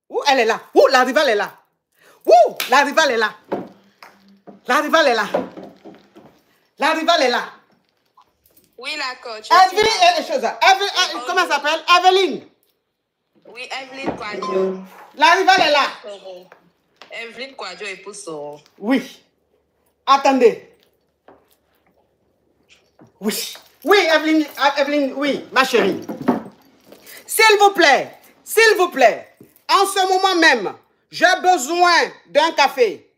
Ouh, elle est là. Ouh, la rivale est là. Ouh, la rivale est là. La rivale est là. La rivale est là. Oui, la coach. Comment elle s'appelle? Evelyne. Oui, Evelyne Quadio. La rivale est là. Evelyne Quadio épouse Soro. Oui. Attendez. Oui. Oui, Evelyne, oui, ma chérie. S'il vous plaît, en ce moment même, j'ai besoin d'un café.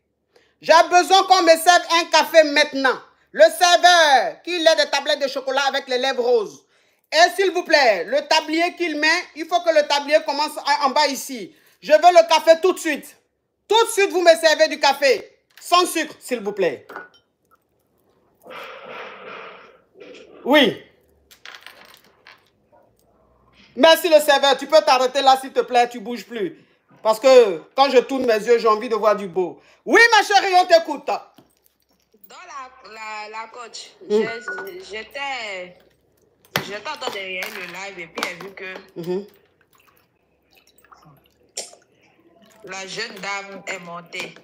J'ai besoin qu'on me serve un café maintenant. Le serveur, qu'il ait des tablettes de chocolat avec les lèvres roses. Et s'il vous plaît, le tablier qu'il met, il faut que le tablier commence en bas ici. Je veux le café tout de suite. Tout de suite, vous me servez du café. Sans sucre, s'il vous plaît. Oui. Merci le serveur. Tu peux t'arrêter là, s'il te plaît. Tu ne bouges plus. Parce que quand je tourne mes yeux, j'ai envie de voir du beau. Oui, ma chérie, on t'écoute. Dans la coach, j'étais en train de regarder le live et puis j'ai vu que la jeune dame est montée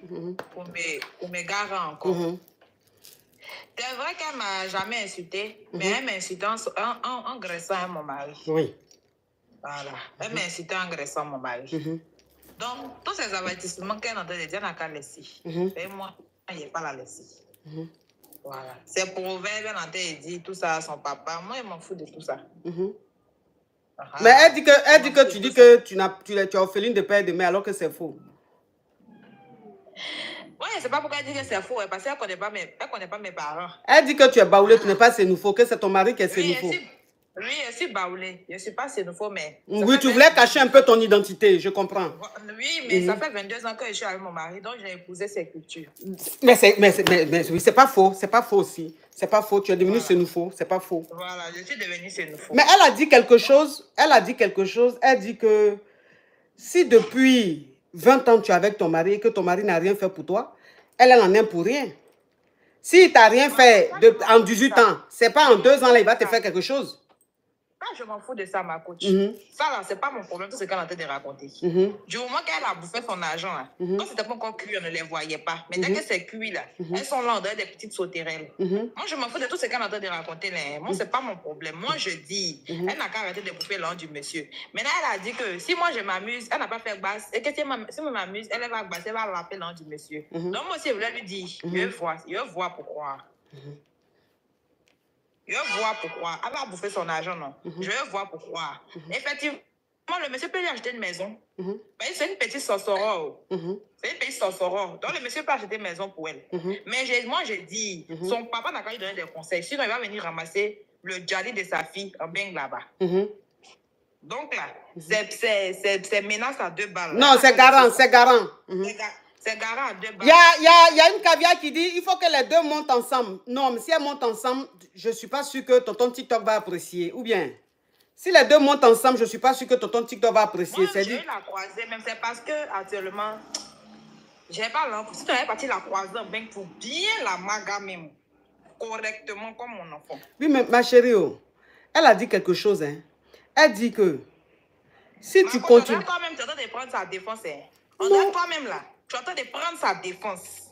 pour me garer encore. C'est vrai qu'elle ne m'a jamais insulté, mais elle m'a insulté en graissant mon mari. Oui. Voilà. Elle m'a insulté en graissant mon mari. Donc, tous ces avertissements qu'elle est en train de dire, elle n'a qu'à laisser. Et moi, je n'ai pas la laisser. Voilà. C'est pour elle est en train de dire tout ça à son papa. Moi, je m'en fous de tout ça. Mais elle dit que tu dis que tu es orpheline de père et de mère alors que c'est faux. Oui, c'est pas pourquoi elle dit que c'est faux, parce qu'elle ne connaît pas mes parents. Elle dit que tu es baoulé, tu n'es pas sénoufo, que c'est ton mari qui est sénoufo. Oui, je suis baoulé. Je ne suis pas sénoufo, mais... Oui, tu voulais cacher un peu ton identité, je comprends. Oui, mais ça fait 22 ans que je suis avec mon mari, donc j'ai épousé ses cultures. Mais oui, c'est pas faux, c'est pas faux aussi. C'est pas faux, tu es devenu sénoufo, c'est pas faux. Voilà, je suis devenue sénoufo. Mais elle a dit quelque chose, elle dit que si depuis 20 ans tu es avec ton mari et que ton mari n'a rien fait pour toi, elle en aime pour rien. Si tu n'as rien fait en 18 ans, c'est pas en 2 ans là, il va te faire quelque chose. Je m'en fous de ça, ma coach. Ça, là, c'est pas mon problème, tout ce qu'elle est en train de raconter. Du moment qu'elle a bouffé son argent, là, quand c'était pas encore cuit, on ne les voyait pas. Mais dès que c'est cuit, là, elles sont là, on dirait des petites sauterelles. Moi, je m'en fous de tout ce qu'elle est en train de raconter, là. Moi, c'est pas mon problème. Moi, je dis, elle n'a qu'à arrêter de bouffer l'an du monsieur. Maintenant, elle a dit que si moi, je m'amuse, elle n'a pas fait basse, et que si je m'amuse, elle va basser, elle va laver l'an du monsieur. Donc, moi aussi, je voulais lui dire, je vois pourquoi. Je vois pourquoi. Elle va bouffer son argent, non. Je vois pourquoi. Effectivement, le monsieur peut lui acheter une maison. C'est une petite sorcereuse. C'est une petite sorcereuse. Donc, le monsieur peut acheter une maison pour elle. Mais moi, je dis, son papa n'a qu'à lui donner des conseils. Sinon, il va venir ramasser le djali de sa fille en beng là-bas. Donc, là, c'est menace à 2 balles. Non, c'est garant, c'est garant. C'est garant à 2 balles. Il y a une caviar qui dit il faut que les deux montent ensemble. Non, mais si elles montent ensemble, je ne suis pas sûre que tonton TikTok va apprécier. Ou bien, si les deux montent ensemble, je ne suis pas sûre que tonton TikTok va apprécier. Moi, j'ai eu la croisée, même c'est parce que actuellement, j'ai pas l'enfant. Si tu avais parti la croisée, ben, pour bien la maga même, correctement comme mon enfant. Oui, mais ma chérie, elle a dit quelque chose. Hein. Elle dit que si tu continues... Toi-même, tu es en train de prendre sa défense. Hein. On dirait toi-même là. Tu es en train de prendre sa défense.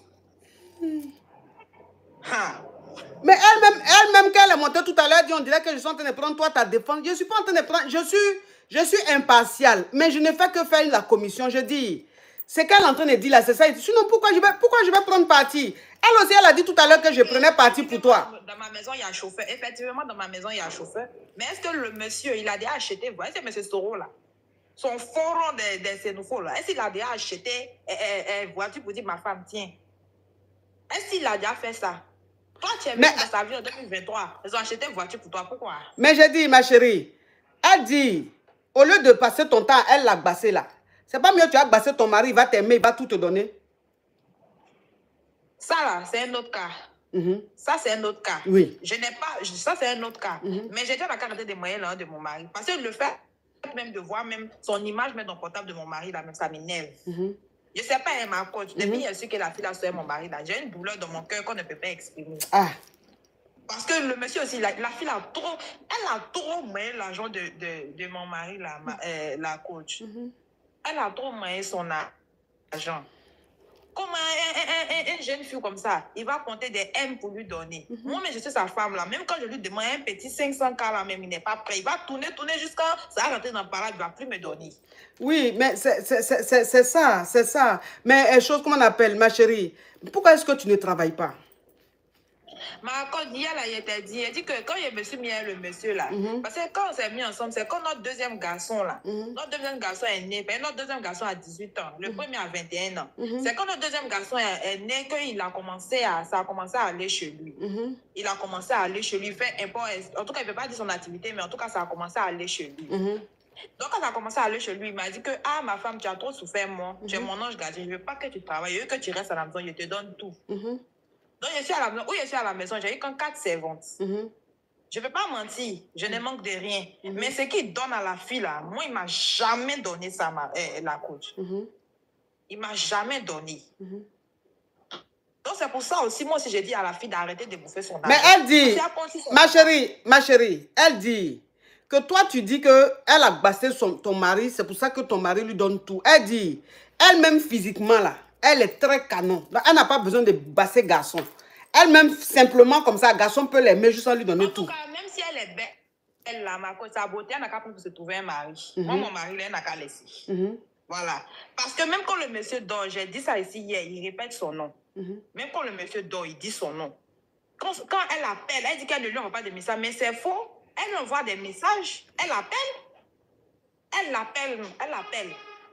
Mais elle-même, quand elle est montée tout à l'heure, on dirait que je suis en train de prendre toi ta défense. Je ne suis pas en train de prendre... Je suis impartial, mais je ne fais que faire la commission. Je dis, c'est qu'elle est en train de dire là, c'est ça. Sinon, pourquoi je vais prendre parti? Elle aussi, elle a dit tout à l'heure que je prenais parti pour toi. Dans ma maison, il y a un chauffeur. Effectivement, dans ma maison, il y a un chauffeur. Mais est-ce que le monsieur, il a déjà acheté, vous voyez, c'est M. Soro là, son forum de Sénoufo là, est-ce qu'il a déjà acheté une voiture pour dire ma femme, tiens? Est-ce qu'il a déjà fait ça? Toi, tu es venu dans sa vie en 2023. Ils ont acheté une voiture pour toi. Pourquoi? Mais j'ai dit, ma chérie, elle dit, au lieu de passer ton temps, elle l'a bassé là. C'est pas mieux, tu as bassé ton mari, il va t'aimer, il va tout te donner. Ça là, c'est un autre cas. Ça, c'est un autre cas. Oui. Je n'ai pas... Ça, c'est un autre cas. Mais j'ai déjà la carte des moyens là, de mon mari. Parce que le fait même de voir même son image mettre dans le portable de mon mari, là, même ça m'énerve. Je ne sais pas, elle m'a coach. Depuis je suis que la fille là, sur mon mari, là, j'ai une douleur dans mon cœur qu'on ne peut pas exprimer. Parce que le monsieur aussi, la fille a trop... Elle a trop moyen l'argent de mon mari, la coach. Elle a trop moyen son argent. Comme une jeune fille comme ça, il va compter des M pour lui donner. Moi, mais je suis sa femme là. Même quand je lui demande un petit 500 K là, même il n'est pas prêt. Il va tourner jusqu'à ça va rentrer dans le parade, il ne va plus me donner. Oui, mais c'est ça, c'est ça. Mais chose qu'on appelle, ma chérie, pourquoi est-ce que tu ne travailles pas? Ma code hier là, il dit que quand je me suis mis le monsieur là, parce que quand on s'est mis ensemble, c'est quand notre deuxième garçon là, notre deuxième garçon est né, notre deuxième garçon a 18 ans, le premier a 21 ans. C'est quand notre deuxième garçon est né qu'il a commencé ça a commencé à aller chez lui. Il a commencé à aller chez lui, faire import, en tout cas il ne peut pas dire son activité, mais en tout cas ça a commencé à aller chez lui. Donc, quand ça a commencé à aller chez lui, il m'a dit que, ah, ma femme, tu as trop souffert, moi. Tu es mon ange gardien. Je ne veux pas que tu travailles. Je veux que tu restes à la maison. Je te donne tout. Donc, je suis à la maison. Où je suis à la maison, j'ai eu qu'un 4 servantes. Je ne vais pas mentir. Je ne manque de rien. Mais ce qu'il donne à la fille, là, moi, il ne m'a jamais donné ça, la coach. Il ne m'a jamais donné. Donc, c'est pour ça aussi, moi aussi, j'ai dit à la fille d'arrêter de bouffer son argent. Mais elle dit, ma chérie, elle dit que toi, tu dis qu'elle a bassé ton mari, c'est pour ça que ton mari lui donne tout. Elle dit, elle-même physiquement, là, elle est très canon. Donc, elle n'a pas besoin de basser garçon. Elle-même, simplement comme ça, garçon peut l'aimer juste en lui donner tout. En tout cas, même si elle est belle, elle a sa beauté, elle n'a qu'à pour se trouver un mari. Moi, mon mari, elle n'a qu'à laisser. Voilà. Parce que même quand le monsieur dort, j'ai dit ça ici hier, il répète son nom. Même quand le monsieur dort, il dit son nom. Quand elle appelle, elle dit qu'elle ne lui envoie pas de messages, mais c'est faux. Elle envoie des messages, elle appelle. Elle l'appelle.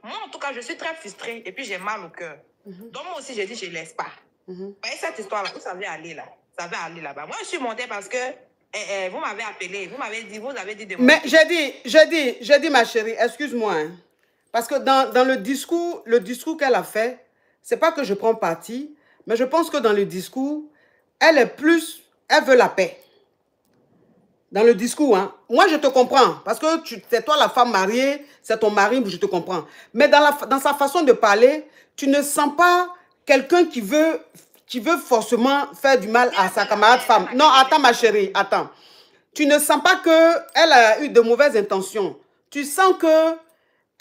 Moi, en tout cas, je suis très frustrée et puis j'ai mal au cœur. Donc, moi aussi, j'ai dit, je ne laisse pas. Vous voyez cette histoire-là, où ça va aller là? Ça va aller là-bas. Moi, je suis montée parce que vous m'avez appelé, vous avez dit de moi. Mais j'ai dit, ma chérie, excuse-moi. Hein, parce que dans le discours qu'elle a fait, c'est pas que je prends parti, mais je pense que dans le discours, elle veut la paix. Dans le discours, hein. Moi, je te comprends. Parce que c'est toi la femme mariée, c'est ton mari, je te comprends. Mais dans sa façon de parler, tu ne sens pas quelqu'un qui veut forcément faire du mal à sa camarade femme. Non, attends, ma chérie, attends. Tu ne sens pas qu'elle a eu de mauvaises intentions. Tu sens qu'elle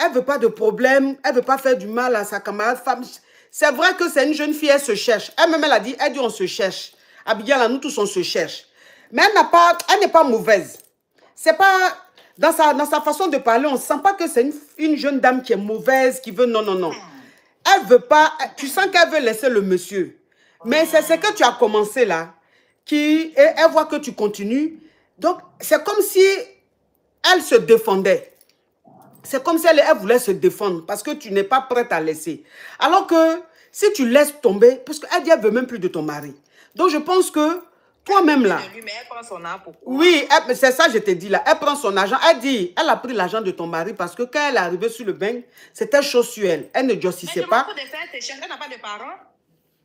ne veut pas de problème, elle ne veut pas faire du mal à sa camarade femme. C'est vrai que c'est une jeune fille, elle se cherche. Elle-même, elle a dit, on se cherche. Abigail, nous tous, on se cherche. Mais elle n'est pas mauvaise. C'est pas... Dans sa façon de parler, on ne sent pas que c'est une jeune dame qui est mauvaise, qui veut... Non, non, non. Elle veut pas... Tu sens qu'elle veut laisser le monsieur. Mais c'est ce que tu as commencé là. Elle voit que tu continues. Donc, c'est comme si elle se défendait. C'est comme si elle voulait se défendre parce que tu n'es pas prête à laisser. Alors que si tu laisses tomber, parce qu'elle dit qu'elle ne veut même plus de ton mari. Donc, je pense que toi-même là. Mais elle prend son argent pour quoi? Oui, c'est ça que je t'ai dit là. Elle prend son argent. Elle dit, elle a pris l'argent de ton mari parce que quand elle est arrivée sur le bain, c'était chaud sur elle. Elle ne jossissait pas. Elle n'a pas de parents.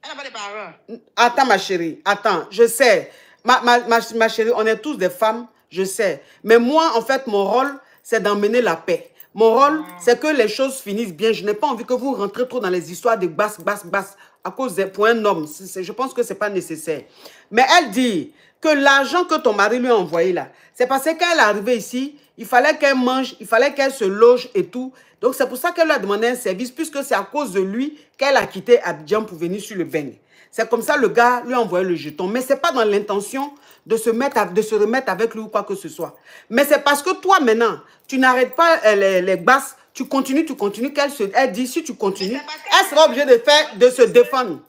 Elle n'a pas de parents. Attends, ma chérie. Attends, je sais. Ma chérie, on est tous des femmes, je sais. Mais moi, en fait, mon rôle, c'est d'emmener la paix. Mon rôle, c'est que les choses finissent bien. Je n'ai pas envie que vous rentrez trop dans les histoires de basse à cause des points noms. Je pense que ce n'est pas nécessaire. Mais elle dit que l'argent que ton mari lui a envoyé là, c'est parce qu'elle est arrivée ici, il fallait qu'elle mange, il fallait qu'elle se loge et tout. Donc c'est pour ça qu'elle lui a demandé un service, puisque c'est à cause de lui qu'elle a quitté Abidjan pour venir sur le bain. C'est comme ça le gars lui a envoyé le jeton. Mais ce n'est pas dans l'intention de se remettre avec lui ou quoi que ce soit. Mais c'est parce que toi maintenant, tu n'arrêtes pas les basses, tu continues, elle dit si tu continues, elle sera obligée de se défendre.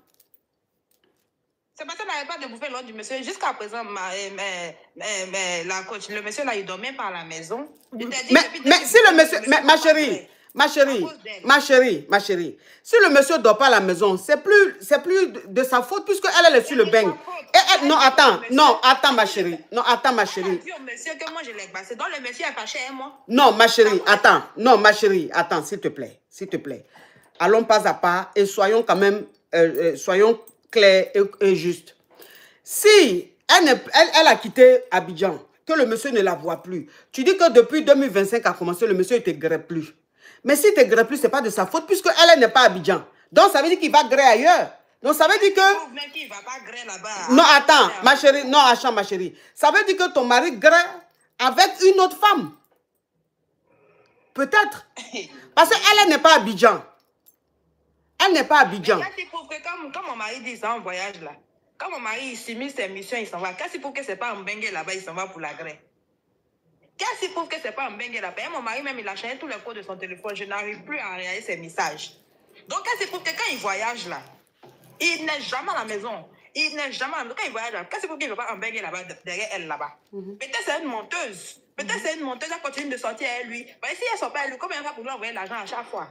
C'est parce qu'elle n'arrête pas de bouffer l'autre du monsieur. Jusqu'à présent, la coach, le monsieur là, il ne dort même pas à la maison. Mais si le monsieur, ma chérie, si le monsieur ne dort pas à la maison, c'est plus de sa faute puisqu'elle est sur le bain. Non, attends, ma chérie. Non, attends, ma chérie. Monsieur que moi je l'ai passé. Donc le monsieur est fâché et moi. Non, ma chérie, attends. Non, ma chérie, attends, s'il te plaît. Allons pas à pas et soyons quand même, soyons clairs et justes. Si elle a quitté Abidjan, que le monsieur ne la voit plus, tu dis que depuis 2025 a commencé, le monsieur ne te grève plus. Mais si tu ne te grève plus, ce n'est pas de sa faute, puisqu'elle n'est pas à Abidjan. Donc, ça veut dire qu'il va grève ailleurs. Donc, ça veut dire que... Il va pas grève là-bas. Non, attends, ma chérie. Non, attends, ma chérie. Ça veut dire que ton mari grève avec une autre femme. Peut-être. Parce qu'elle n'est pas à Abidjan. Elle n'est pas à Abidjan. Quand mon mari dit ça en voyage là, quand mon mari il s'immisce ses missions, il s'en va. Qu'est-ce qu'il prouve que c'est pas un bengue là-bas, il s'en va pour la grève? Qu'est-ce qu'il prouve que c'est pas un bengue là-bas? Mon mari même, il a changé tous les codes de son téléphone. Je n'arrive plus à regarder ses messages. Donc, qu'est-ce qu'il prouve que quand il voyage là, il n'est jamais à la maison. Il n'est jamais à la maison. Quand il voyage là, qu'est-ce qu'il prouve qu'il ne veut pas un bengue là-bas, derrière elle là-bas? Peut-être c'est une menteuse. Peut-être c'est une menteuse, elle continue de sortir à lui. Mais si elle ne sort pas à lui, combien elle va pour lui envoyer l'argent à chaque fois?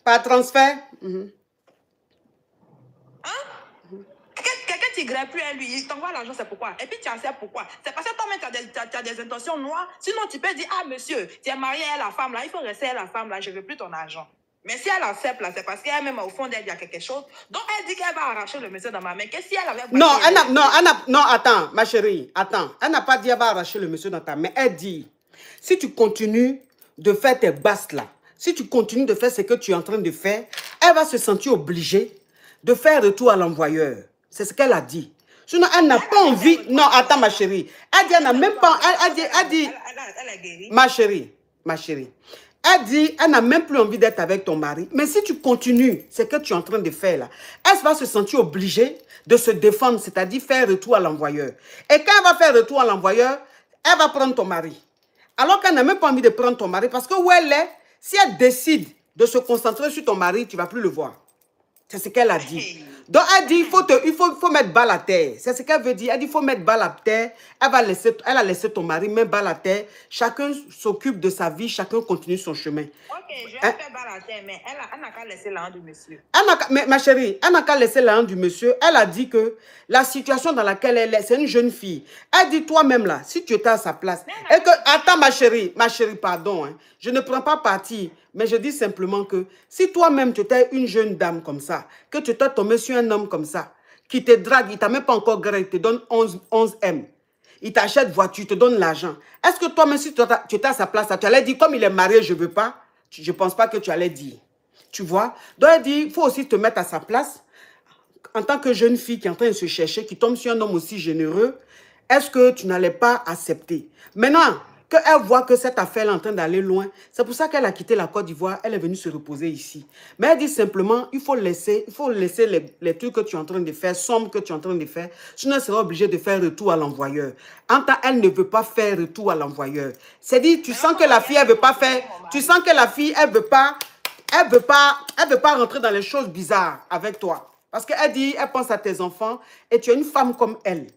Par transfert. Hein? Quelqu'un ne t'aiderait plus à lui, il t'envoie l'argent, c'est pourquoi? Et puis tu en sais pourquoi? C'est parce que toi-même, tu as des intentions noires. Sinon, tu peux dire, ah monsieur, tu es marié à la femme là, il faut rester à la femme là, je ne veux plus ton argent. Mais si elle accepte là, c'est parce qu'elle-même au fond d'elle, il y a quelque chose. Donc elle dit qu'elle va arracher le monsieur dans ma main. Qu'est-ce si elle avait... Non, attends, ma chérie, attends. Elle n'a pas dit qu'elle va arracher le monsieur dans ta main. Elle dit, si tu continues de faire tes basses là, si tu continues de faire ce que tu es en train de faire, elle va se sentir obligée de faire retour à l'envoyeur. C'est ce qu'elle a dit. Sinon, elle n'a pas envie... Non, attends, ma chérie. Elle dit, elle n'a même pas... Elle dit... Ma chérie. Elle dit, elle n'a même plus envie d'être avec ton mari. Mais si tu continues ce que tu es en train de faire là, elle va se sentir obligée de se défendre, c'est-à-dire faire retour à l'envoyeur. Et quand elle va faire retour à l'envoyeur, elle va prendre ton mari. Alors qu'elle n'a même pas envie de prendre ton mari. Parce que où elle est, si elle décide de se concentrer sur ton mari, tu ne vas plus le voir. C'est ce qu'elle a dit. Donc, elle dit, il faut mettre balle à terre. C'est ce qu'elle veut dire. Elle dit, il faut mettre balle à terre. Elle a laissé ton mari mettre balle à terre. Chacun s'occupe de sa vie. Chacun continue son chemin. Ok, je vais faire balle à terre, mais elle n'a qu'à laisser l'argent du monsieur. Mais ma chérie, elle n'a qu'à laisser l'argent du monsieur. Elle a dit que la situation dans laquelle elle est, c'est une jeune fille. Elle dit, toi-même là, si tu étais à sa place. Et que, attends ma chérie, pardon. Hein, je ne prends pas parti. Mais je dis simplement que si toi-même tu étais une jeune dame comme ça, que tu t'es tombé sur un homme comme ça, qui te drague, il ne t'a même pas encore gré, il te donne 11 M. Il t'achète voiture, il te donne l'argent. Est-ce que toi-même, si tu étais à sa place, tu allais dire, comme il est marié, je ne veux pas? Je ne pense pas que tu allais dire. Tu vois? Donc elle dit, il faut aussi te mettre à sa place. En tant que jeune fille qui est en train de se chercher, qui tombe sur un homme aussi généreux, est-ce que tu n'allais pas accepter? Maintenant, qu'elle voit que cette affaire est en train d'aller loin, c'est pour ça qu'elle a quitté la Côte d'Ivoire, elle est venue se reposer ici. Mais elle dit simplement, il faut laisser les trucs que tu es en train de faire, sombres que tu es en train de faire, sinon elle sera obligée de faire retour à l'envoyeur. En tant elle ne veut pas faire retour à l'envoyeur. C'est-à-dire, tu sens que la fille, elle ne veut pas faire, tu sens que la fille, elle ne veut pas rentrer dans les choses bizarres avec toi. Parce qu'elle dit, elle pense à tes enfants et tu es une femme comme elle.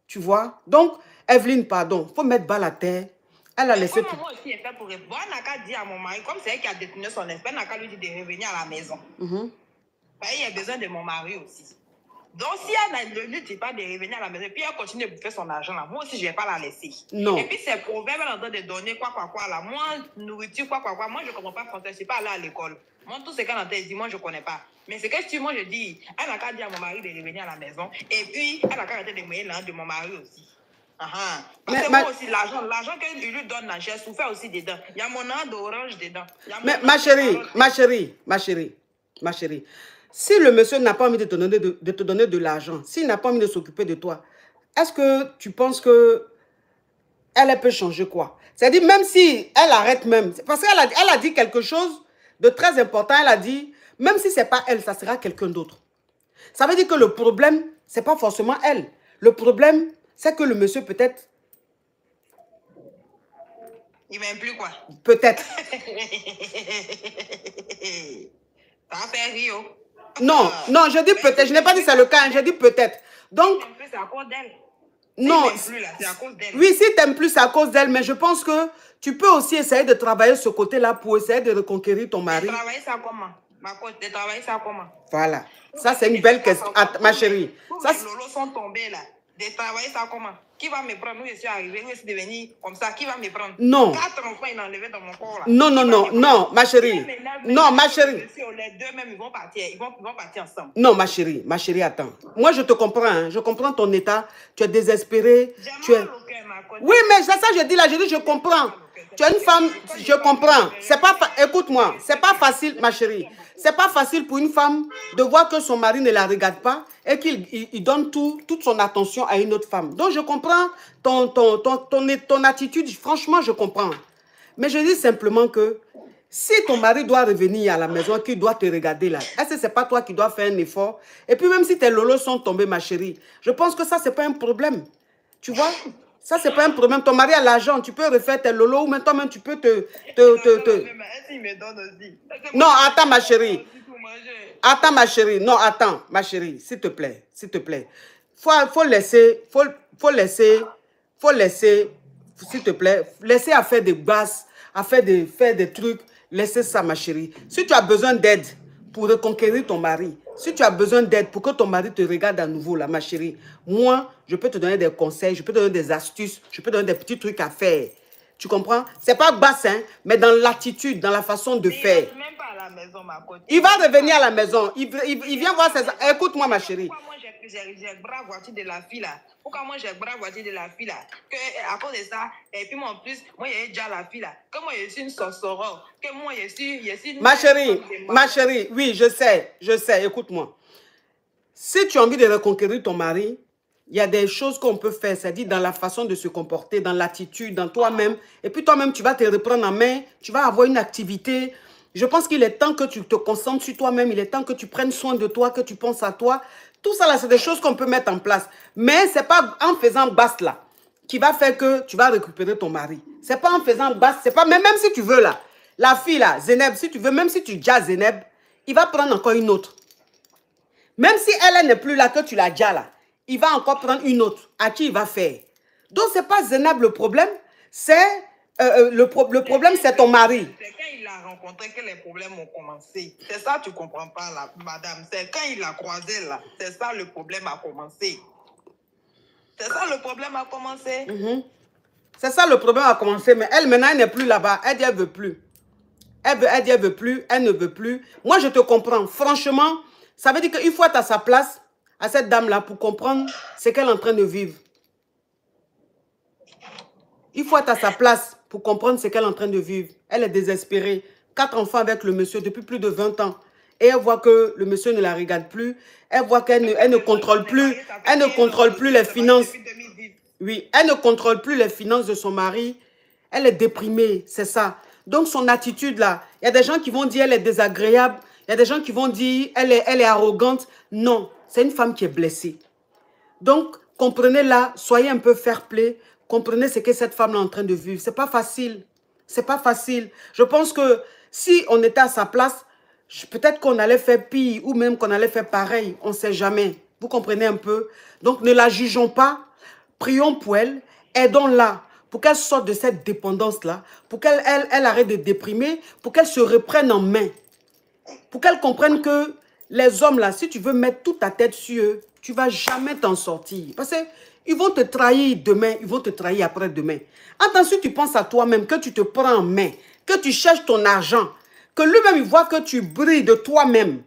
Tu vois? Donc, Evelyne, pardon, il faut mettre balle à terre. Elle a laissé tout. Moi aussi, elle fait pour répondre. Elle n'a qu'à dire à mon mari, comme c'est elle qui a détenu son esprit, elle n'a qu'à lui dire de revenir à la maison. Il a besoin de mon mari aussi. Donc, si elle ne lui dit pas de revenir à la maison, puis elle continue de bouffer son argent là, moi aussi, je ne vais pas la laisser. Non. Et puis, ces proverbes, elle est en train de donner quoi là. Moi, nourriture, quoi. Moi, je ne comprends pas français, je ne suis pas allée à l'école. Moi, tout ce qu'elle a dit, moi, je ne connais pas. Mais c'est que moi, je dis, elle n'a qu'à dire à mon mari de revenir à la maison. Et puis, elle n'a qu'à arrêter de moyer l'argent de mon mari aussi. Parce que moi aussi, l'argent qu'il lui donne, j'ai souffert aussi dedans. Il y a mon an d'orange dedans. Mais ma chérie, si le monsieur n'a pas envie de te donner de l'argent, s'il n'a pas envie de s'occuper de toi, est-ce que tu penses que elle peut changer quoi? C'est-à-dire, même si elle arrête même, parce qu'elle a dit quelque chose de très important, elle a dit, même si ce n'est pas elle, ça sera quelqu'un d'autre. Ça veut dire que le problème, ce n'est pas forcément elle. Le problème, c'est que le monsieur peut-être... Il m'aime plus quoi? Peut-être. Ça fait rire. Non, je dis peut-être. Je n'ai pas dit c'est le cas, je dis peut-être. Donc... C'est à cause d'elle. Non. C'est à cause d'elle. Oui, si tu n'aimes plus, c'est à cause d'elle. Mais je pense que tu peux aussi essayer de travailler ce côté-là pour essayer de reconquérir ton mari. De travailler ça comment? De travailler ça comment? Voilà. Ça, c'est une belle question. Ma chérie. Ça, les lolos sont tombés là. De travailler ça comment? Qui va me prendre? Où je suis arrivée, où je suis devenue comme ça? Qui va me prendre? Non. 4 enfants, ils ont enlevé dans mon corps là. Non, ma chérie. Non, ma chérie. Les deux même, ils vont partir. Ils vont partir ensemble. Non, ma chérie, attends. Moi, je te comprends. Hein. Je comprends ton état. Tu es désespérée. Oui, mais c'est ça que je dis là. Je dis, je comprends. Tu es une femme, je comprends. Écoute-moi, c'est pas facile, ma chérie. C'est pas facile pour une femme de voir que son mari ne la regarde pas et qu'il donne toute son attention à une autre femme. Donc, je comprends ton attitude. Franchement, je comprends. Mais je dis simplement que si ton mari doit revenir à la maison, qu'il doit te regarder là, est-ce que ce n'est pas toi qui dois faire un effort? Et puis même si tes lolos sont tombés, ma chérie, je pense que ça, ce n'est pas un problème. Tu vois? Ça, ce n'est pas un problème. Ton mari a l'argent, tu peux refaire tes lolos ou même toi-même, tu peux Non, attends, ma chérie. Attends, ma chérie. Non, attends, ma chérie. S'il te plaît, s'il te plaît. Faut laisser, s'il te plaît, laisser à faire des bases, à faire des trucs. Laissez ça, ma chérie. Si tu as besoin d'aide pour reconquérir ton mari, si tu as besoin d'aide pour que ton mari te regarde à nouveau, là, ma chérie, moi, je peux te donner des conseils, je peux te donner des astuces, je peux te donner des petits trucs à faire. Tu comprends? C'est pas bassin, mais dans l'attitude, dans la façon de faire. Même pas à la maison, ma côté. Il va revenir à la maison. Il vient voir ses... Écoute-moi, ma chérie. Pourquoi moi, j'ai bras voiture de la fille, là? Pourquoi moi, j'ai bras voiture de la fille, là? Que, à cause de ça, et puis moi, en plus, moi, il y a déjà la fille, là. Que moi, je suis une sorcereuse. Que moi, je suis une... Ma chérie, oui, je sais, écoute-moi. Si tu as envie de reconquérir ton mari, il y a des choses qu'on peut faire, c'est-à-dire dans la façon de se comporter, dans l'attitude, dans toi-même. Et puis toi-même, tu vas te reprendre en main, tu vas avoir une activité. Je pense qu'il est temps que tu te concentres sur toi-même, il est temps que tu prennes soin de toi, que tu penses à toi. Tout ça, là, c'est des choses qu'on peut mettre en place. Mais ce n'est pas en faisant basse, là, qui va faire que tu vas récupérer ton mari. Ce n'est pas en faisant basse, c'est pas... Même si tu veux, là, la fille, là, Zeneb, si tu veux, même si tu jazzes Zeneb, il va prendre encore une autre. Même si elle n'est plus là, que tu la jazzes, là, il va encore prendre une autre. À qui il va faire? Donc, ce n'est pas Zeneb le problème, c'est... le problème, c'est ton mari. C'est quand il l'a rencontré que les problèmes ont commencé. C'est ça, tu ne comprends pas, là, madame. C'est quand il l'a croisé, là. C'est ça, le problème a commencé. C'est ça, le problème a commencé. C'est ça, le problème a commencé. Mais elle, maintenant, elle n'est plus là-bas. Elle dit, elle ne veut plus. Elle dit, elle veut plus. Elle ne veut plus. Moi, je te comprends. Franchement, ça veut dire qu'il faut être à sa place, à cette dame-là, pour comprendre ce qu'elle est en train de vivre. Il faut être à sa place pour comprendre ce qu'elle est en train de vivre. Elle est désespérée. 4 enfants avec le monsieur depuis plus de 20 ans. Et elle voit que le monsieur ne la regarde plus. Elle voit qu'elle ne contrôle plus. Elle ne contrôle plus les finances. Oui, elle ne contrôle plus les finances de son mari. Elle est déprimée, c'est ça. Donc son attitude là, il y a des gens qui vont dire elle est désagréable. Il y a des gens qui vont dire elle est arrogante. Non, c'est une femme qui est blessée. Donc, comprenez-la, soyez un peu fair-play. Comprenez ce que cette femme est en train de vivre. C'est pas facile. C'est pas facile. Je pense que si on était à sa place, peut-être qu'on allait faire pire ou même qu'on allait faire pareil. On ne sait jamais. Vous comprenez un peu? Donc, ne la jugeons pas. Prions pour elle. Aidons-la pour qu'elle sorte de cette dépendance-là. Pour qu'elle arrête de déprimer. Pour qu'elle se reprenne en main. Pour qu'elle comprenne que les hommes, là, si tu veux mettre toute ta tête sur eux, tu ne vas jamais t'en sortir. Parce que ils vont te trahir demain, ils vont te trahir après-demain. Attention, tu penses à toi-même, que tu te prends en main, que tu cherches ton argent, que lui-même, il voit que tu brilles de toi-même,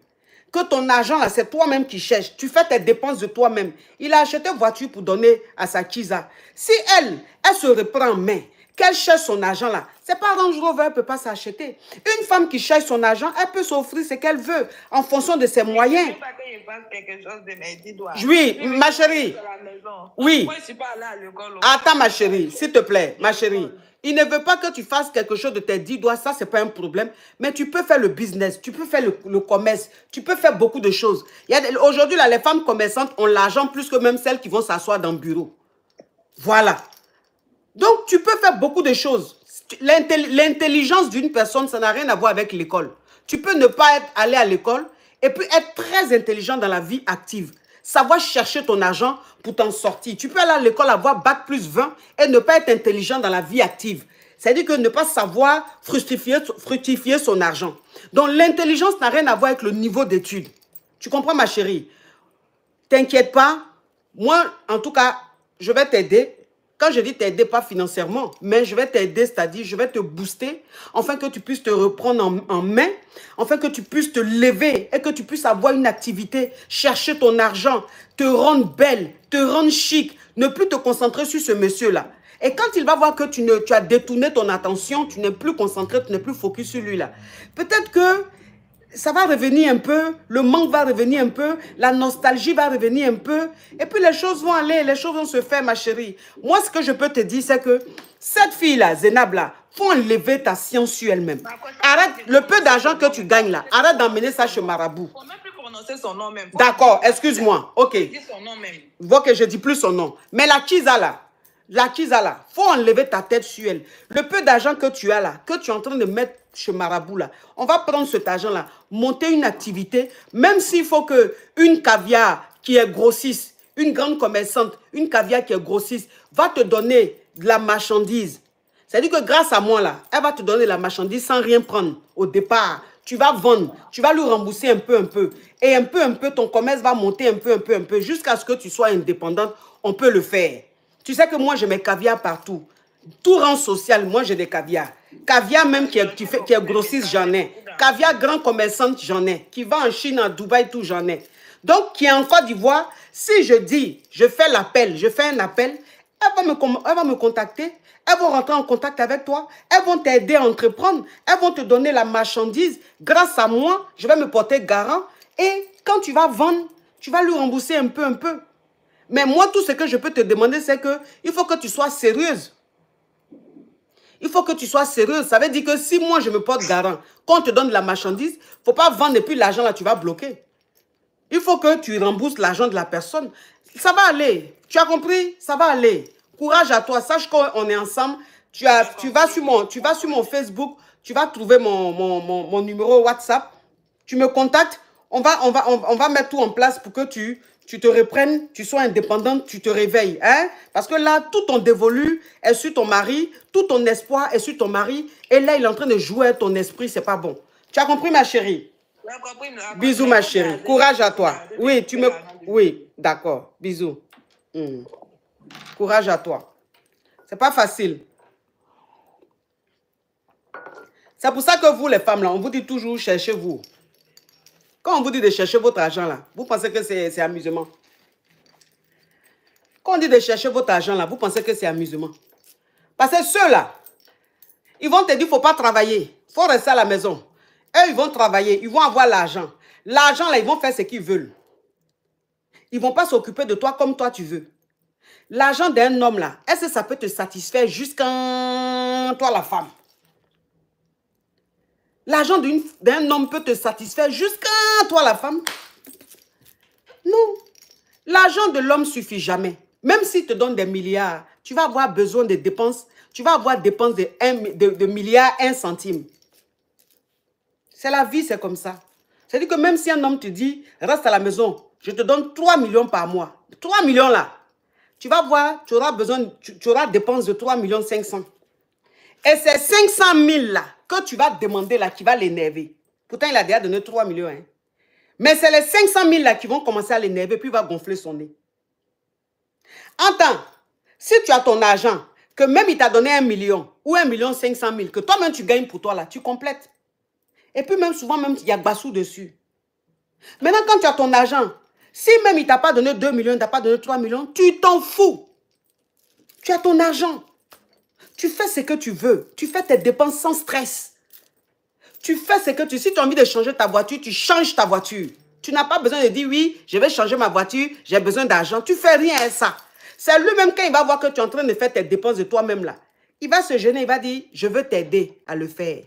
que ton argent, là, c'est toi-même qui cherches. Tu fais tes dépenses de toi-même. Il a acheté une voiture pour donner à sa Kiza. Si elle se reprend en main, qu'elle cherche son argent là, c'est pas Range Rover, elle ne peut pas s'acheter. Une femme qui cherche son argent, elle peut s'offrir ce qu'elle veut en fonction de ses moyens. Oui, ma chérie. Oui. Attends, ma chérie, s'il te plaît, ma chérie. Il ne veut pas que tu fasses quelque chose de tes 10 doigts, ça, c'est pas un problème. Mais tu peux faire le business, tu peux faire le commerce, tu peux faire beaucoup de choses. Aujourd'hui, les femmes commerçantes ont l'argent plus que même celles qui vont s'asseoir dans le bureau. Voilà. Donc, tu peux faire beaucoup de choses. L'intelligence d'une personne, ça n'a rien à voir avec l'école. Tu peux ne pas aller à l'école et puis être très intelligent dans la vie active. Savoir chercher ton argent pour t'en sortir. Tu peux aller à l'école, avoir bac plus 20 et ne pas être intelligent dans la vie active. C'est-à-dire que ne pas savoir fructifier son argent. Donc, l'intelligence n'a rien à voir avec le niveau d'études. Tu comprends, ma chérie? T'inquiète pas. Moi, en tout cas, je vais t'aider. Quand je dis t'aider, pas financièrement, mais je vais t'aider, c'est-à-dire je vais te booster, afin que tu puisses te reprendre en main, afin que tu puisses te lever et que tu puisses avoir une activité, chercher ton argent, te rendre belle, te rendre chic, ne plus te concentrer sur ce monsieur-là. Et quand il va voir que tu as détourné ton attention, tu n'es plus concentré, tu n'es plus focus sur lui-là, peut-être que ça va revenir un peu, le manque va revenir un peu, la nostalgie va revenir un peu, et puis les choses vont aller, les choses vont se faire, ma chérie. Moi, ce que je peux te dire, c'est que cette fille-là, Zenab-là, faut enlever ta science sur elle-même. Arrête, le peu d'argent que tu gagnes là, arrête d'emmener ça chez Marabout. On n'a plus prononcé son nom même. D'accord, excuse-moi. Ok. Dis son nom même. Ok, je dis plus son nom. Mais la Kisa là, faut enlever ta tête sur elle. Le peu d'argent que tu as là, que tu es en train de mettre chez Marabout là, on va prendre cet argent là, monter une activité, même s'il faut que une caviar qui est grossiste, une grande commerçante, une caviar qui est grossiste, va te donner de la marchandise. C'est-à-dire que grâce à moi là, elle va te donner la marchandise sans rien prendre au départ. Tu vas vendre, tu vas lui rembourser un peu. Et un peu, ton commerce va monter un peu, jusqu'à ce que tu sois indépendante. On peut le faire. Tu sais que moi, j'ai mes caviars partout. Tout rang social, moi, j'ai des caviars. Caviar même qui est grossiste, j'en ai. Caviar grand commerçante, j'en ai. Qui va en Chine, en Dubaï, tout, j'en ai. Donc, qui est en Côte d'Ivoire, si je dis, je fais un appel, elle va me contacter. Elles vont rentrer en contact avec toi. Elles vont t'aider à entreprendre. Elles vont te donner la marchandise. Grâce à moi, je vais me porter garant. Et quand tu vas vendre, tu vas lui rembourser un peu. Mais moi, tout ce que je peux te demander, c'est que il faut que tu sois sérieuse. Il faut que tu sois sérieuse. Ça veut dire que si moi, je me porte garant, quand on te donne de la marchandise, il ne faut pas vendre et puis l'argent là, tu vas bloquer. Il faut que tu rembourses l'argent de la personne. Ça va aller. Tu as compris? Ça va aller. Courage à toi. Sache qu'on est ensemble. Tu vas sur mon Facebook. Tu vas trouver mon numéro WhatsApp. Tu me contactes. On va mettre tout en place pour que tu te reprennes, tu sois indépendante, tu te réveilles. Hein? Parce que là, tout ton dévolu est sur ton mari. Tout ton espoir est sur ton mari. Et là, il est en train de jouer avec ton esprit. C'est pas bon. Tu as compris, ma chérie? Bisous, ma chérie. Courage à toi. Oui, Oui, d'accord. Bisous. Courage à toi. C'est pas facile. C'est pour ça que vous, les femmes, là, on vous dit toujours, cherchez-vous. Quand on vous dit de chercher votre argent, là, vous pensez que c'est amusement. Quand on dit de chercher votre argent, là, vous pensez que c'est amusement. Parce que ceux-là, ils vont te dire, il ne faut pas travailler. Il faut rester à la maison. Eux, ils vont travailler, ils vont avoir l'argent. L'argent, là, ils vont faire ce qu'ils veulent. Ils ne vont pas s'occuper de toi comme toi, tu veux. L'argent d'un homme, là, est-ce que ça peut te satisfaire jusqu'à toi, la femme? L'argent d'un homme peut te satisfaire jusqu'à toi, la femme? Non. L'argent de l'homme ne suffit jamais. Même s'il te donne des milliards, tu vas avoir besoin de dépenses. Tu vas avoir dépenses de milliards, 1 centime. C'est la vie, c'est comme ça. C'est-à-dire que même si un homme te dit, reste à la maison, je te donne 3 millions par mois. 3 millions là, tu vas voir, tu auras dépenses de 3 500 000. Et c'est 500 000 là que tu vas demander là qui va l'énerver. Pourtant, il a déjà donné 3 millions. Hein. Mais c'est les 500 000 là qui vont commencer à l'énerver, puis il va gonfler son nez. Entends, si tu as ton argent, que même il t'a donné 1 million ou 1 500 000, que toi-même tu gagnes pour toi là, tu complètes. Et puis même souvent, même il y a Bassou dessus. Maintenant, quand tu as ton argent, si même il ne t'a pas donné 2 millions, il ne t'a pas donné 3 millions, tu t'en fous. Tu as ton argent. Tu fais ce que tu veux. Tu fais tes dépenses sans stress. Tu fais ce que tu... Si tu as envie de changer ta voiture, tu changes ta voiture. Tu n'as pas besoin de dire, oui, je vais changer ma voiture, j'ai besoin d'argent. Tu ne fais rien à ça. C'est lui-même quand il va voir que tu es en train de faire tes dépenses de toi-même là. Il va se gêner, il va dire, je veux t'aider à le faire.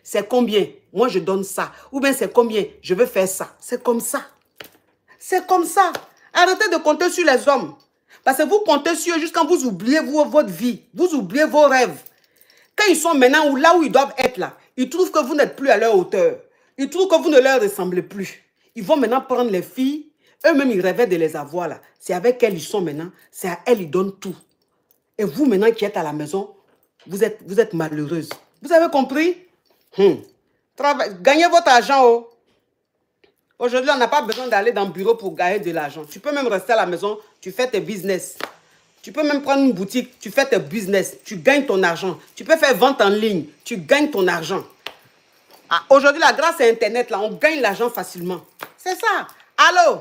C'est combien? Moi, je donne ça. Ou bien c'est combien? Je veux faire ça. C'est comme ça. C'est comme ça. Arrêtez de compter sur les hommes. Parce que vous comptez sur eux jusqu'à vous oubliez votre vie. Vous oubliez vos rêves. Quand ils sont maintenant là où ils doivent être là, ils trouvent que vous n'êtes plus à leur hauteur. Ils trouvent que vous ne leur ressemblez plus. Ils vont maintenant prendre les filles. Eux-mêmes, ils rêvaient de les avoir là. C'est avec elles ils sont maintenant. C'est à elles ils donnent tout. Et vous maintenant qui êtes à la maison, vous êtes malheureuse. Vous avez compris? Gagnez votre argent. Oh. Aujourd'hui, on n'a pas besoin d'aller dans le bureau pour gagner de l'argent. Tu peux même rester à la maison, tu fais tes business. Tu peux même prendre une boutique, tu fais tes business, tu gagnes ton argent. Tu peux faire vente en ligne, tu gagnes ton argent. Ah, aujourd'hui, grâce à Internet, là, on gagne l'argent facilement. C'est ça. Allô?